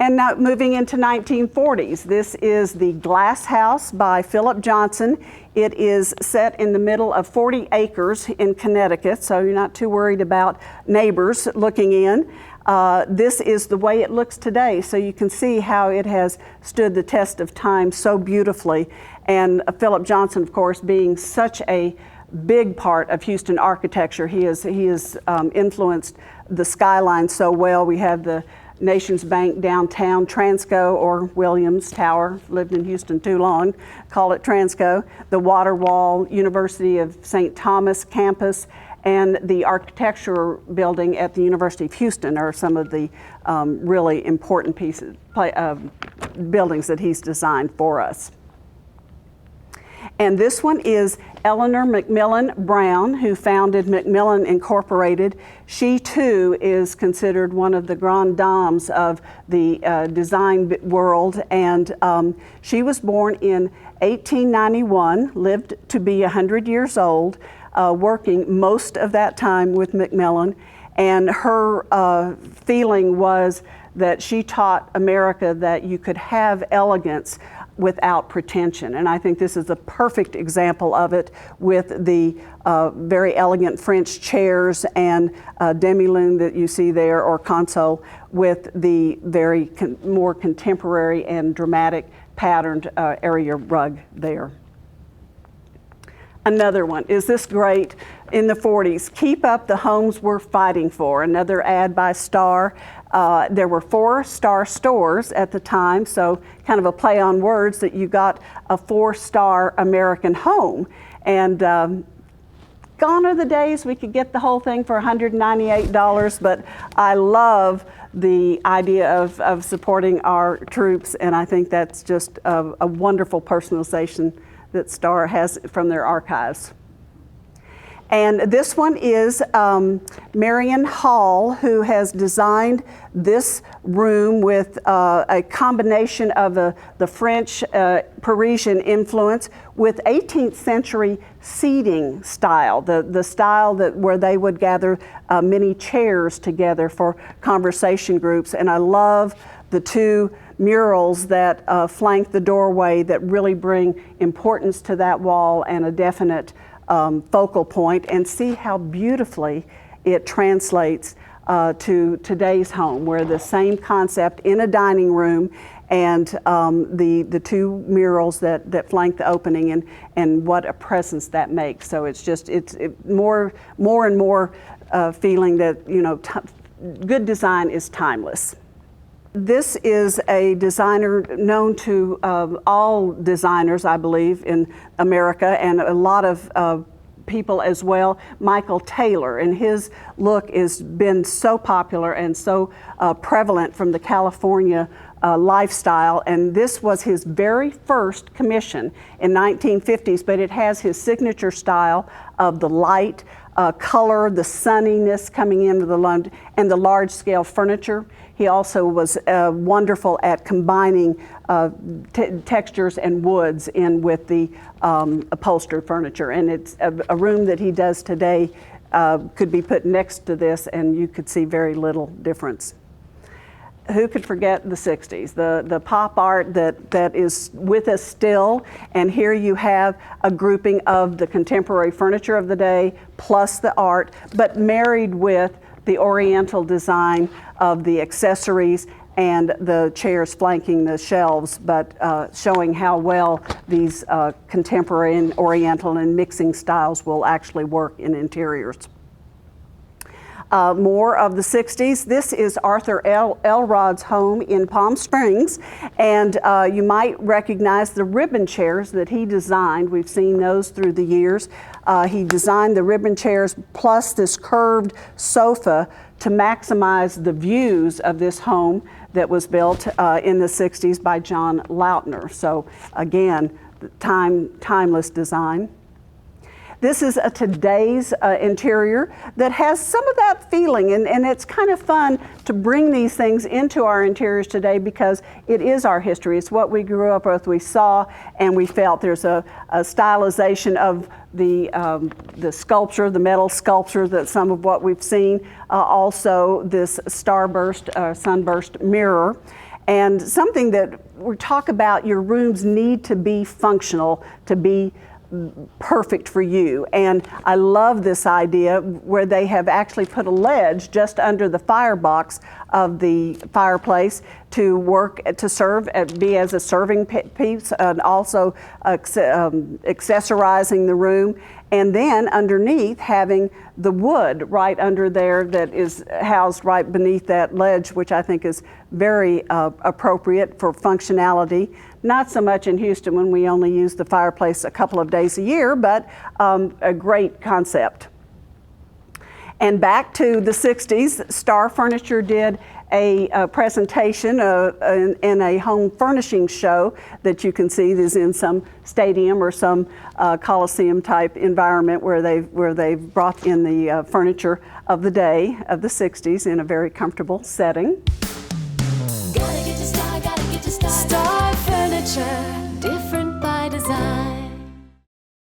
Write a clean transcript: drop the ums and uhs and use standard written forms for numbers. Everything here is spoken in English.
And now moving into 1940s, this is the Glass House by Philip Johnson. It is set in the middle of 40 acres in Connecticut, so you're not too worried about neighbors looking in. This is the way it looks today, so you can see how it has stood the test of time so beautifully. And Philip Johnson, of course, being such a big part of Houston architecture, he has influenced the skyline so well. We have the Nations Bank downtown, Transco or Williams Tower, lived in Houston too long, call it Transco, the Water Wall, University of St. Thomas campus, and the architecture building at the University of Houston are some of the really important pieces, buildings that he's designed for us. And this one is Eleanor Mcmillan Brown, who founded Mcmillan Incorporated. She too is considered one of the grand dames of the design world, and she was born in 1891, lived to be 100 years old, working most of that time with Mcmillan, and her feeling was that she taught America that you could have elegance without pretension. And I think this is a perfect example of it with the very elegant French chairs and demi-lune that you see there, or console, with the very more contemporary and dramatic patterned area rug there. Another one, is this great? In the 40s, keep up the homes we're fighting for. Another ad by Star. There were 4-star stores at the time, so kind of a play on words that you got a 4-star American home. And gone are the days we could get the whole thing for $198, but I love the idea of supporting our troops, and I think that's just a wonderful personalization that Star has from their archives. And this one is Marian Hall, who has designed this room with a combination of the French Parisian influence with 18th century seating style, the style where they would gather many chairs together for conversation groups. And I love the 2 murals that flank the doorway that really bring importance to that wall and a definite focal point, and see how beautifully it translates to today's home, where the same concept in a dining room and the 2 murals that flank the opening, and what a presence that makes. So it's just more and more feeling that, you know, good design is timeless. This is a designer known to all designers, I believe, in America, and a lot of people as well, Michael Taylor, and his look has been so popular and so prevalent from the California lifestyle, and this was his very first commission in 1950s, but it has his signature style of the light, color, the sunniness coming into the London, and the large-scale furniture. He also was wonderful at combining textures and woods in with the upholstered furniture. And it's a room that he does today could be put next to this, and you could see very little difference. Who could forget the 60s, the pop art that is with us still, and here you have a grouping of the contemporary furniture of the day plus the art, but married with the oriental design of the accessories and the chairs flanking the shelves, but showing how well these contemporary and oriental and mixing styles will actually work in interiors. More of the 60s. This is Arthur Elrod's home in Palm Springs, and you might recognize the ribbon chairs that he designed. We've seen those through the years. He designed the ribbon chairs plus this curved sofa to maximize the views of this home that was built in the 60s by John Lautner. So again, timeless design. This is a today's interior that has some of that feeling, and it's kind of fun to bring these things into our interiors today because it is our history. It's what we grew up with, we saw, and we felt. There's a stylization of the sculpture, the metal sculpture, that some of what we've seen. Also this starburst, sunburst mirror. And something that we talk about, your rooms need to be functional to be perfect for you. And I love this idea where they have actually put a ledge just under the firebox of the fireplace to work, to serve, be as a serving piece, and also accessorizing the room. And then underneath having the wood right under there that is housed right beneath that ledge, which I think is very appropriate for functionality. Not so much in Houston when we only use the fireplace a couple of days a year, but a great concept. And back to the 60s, Star Furniture did a presentation in a home furnishing show that you can see is in some stadium or some Coliseum type environment where they've brought in the furniture of the day of the 60s in a very comfortable setting. Gotta get your style, gotta get your style.